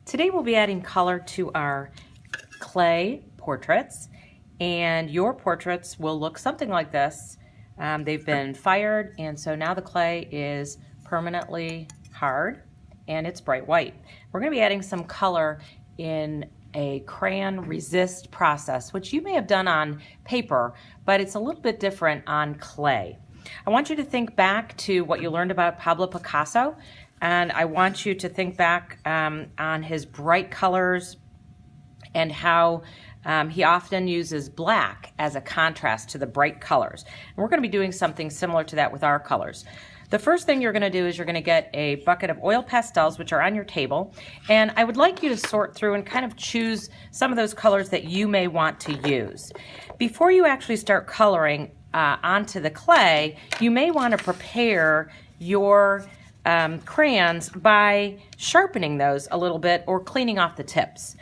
Today we'll be adding color to our clay portraits, and your portraits will look something like this. They've been fired, and so now the clay is permanently hard and it's bright white. We're going to be adding some color in a crayon resist process, which you may have done on paper, but it's a little bit different on clay. I want you to think back to what you learned about Pablo Picasso, and I want you to think back on his bright colors and how he often uses black as a contrast to the bright colors. And we're going to be doing something similar to that with our colors. The first thing you're going to do is you're going to get a bucket of oil pastels, which are on your table, and I would like you to sort through and kind of choose some of those colors that you may want to use. Before you actually start coloring onto the clay, you may want to prepare your crayons by sharpening those a little bit or cleaning off the tips.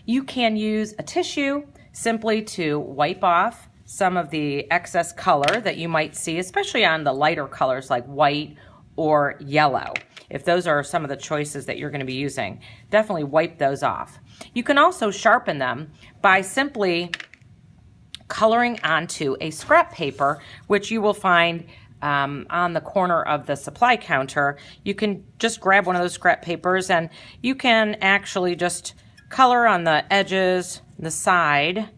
You can use a tissue simply to wipe off some of the excess color that you might see, especially on the lighter colors like white or yellow. If those are some of the choices that you're going to be using, definitely wipe those off. You can also sharpen them by simply coloring onto a scrap paper, which you will find on the corner of the supply counter. You can just grab one of those scrap papers and you can actually just color on the edges, the side.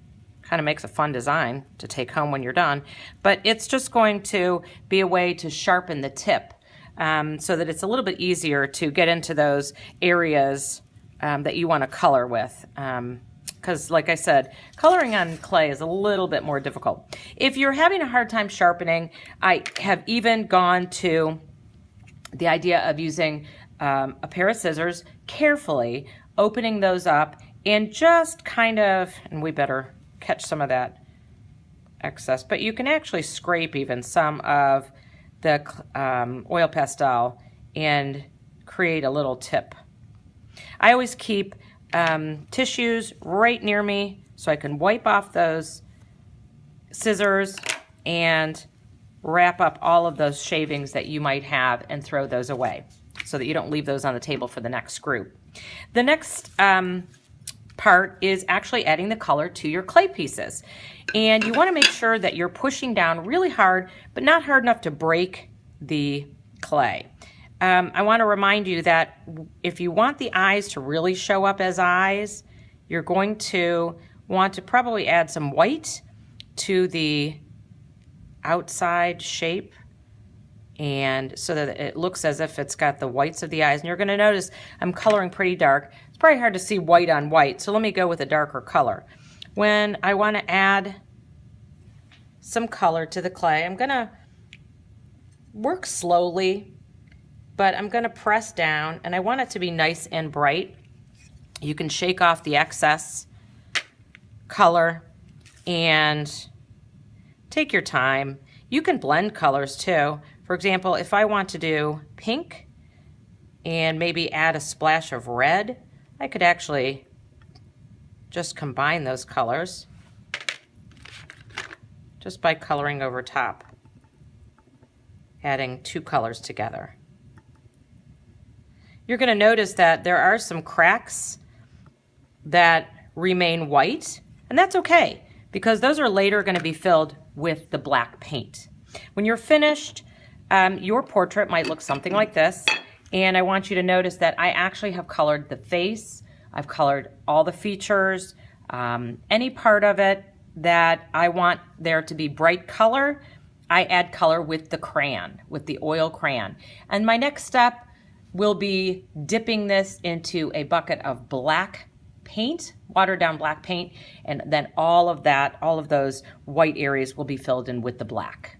Kind of makes a fun design to take home when you're done, but it's just going to be a way to sharpen the tip so that it's a little bit easier to get into those areas that you want to color with. Because like I said, coloring on clay is a little bit more difficult. If you're having a hard time sharpening, I have even gone to the idea of using a pair of scissors, carefully opening those up and just kind of, and we better catch some of that excess, but you can actually scrape even some of the oil pastel and create a little tip. I always keep tissues right near me so I can wipe off those scissors and wrap up all of those shavings that you might have and throw those away so that you don't leave those on the table for the next group. The next part is actually adding the color to your clay pieces, and you want to make sure that you're pushing down really hard but not hard enough to break the clay. I want to remind you that if you want the eyes to really show up as eyes, you're going to want to probably add some white to the outside shape, and so that it looks as if it's got the whites of the eyes. And you're going to notice I'm coloring pretty dark. It's probably hard to see white on white, so let me go with a darker color. When I want to add some color to the clay, I'm going to work slowly, but I'm going to press down, and I want it to be nice and bright. You can shake off the excess color and take your time. You can blend colors too. For example, if I want to do pink and maybe add a splash of red, I could actually just combine those colors just by coloring over top, adding two colors together. You're going to notice that there are some cracks that remain white, and that's okay because those are later going to be filled with the black paint. When you're finished, your portrait might look something like this, and I want you to notice that I actually have colored the face. I've colored all the features, any part of it that I want there to be bright color, I add color with the crayon, with the oil crayon. And my next step will be dipping this into a bucket of black paint, watered down black paint, and then all of those white areas will be filled in with the black.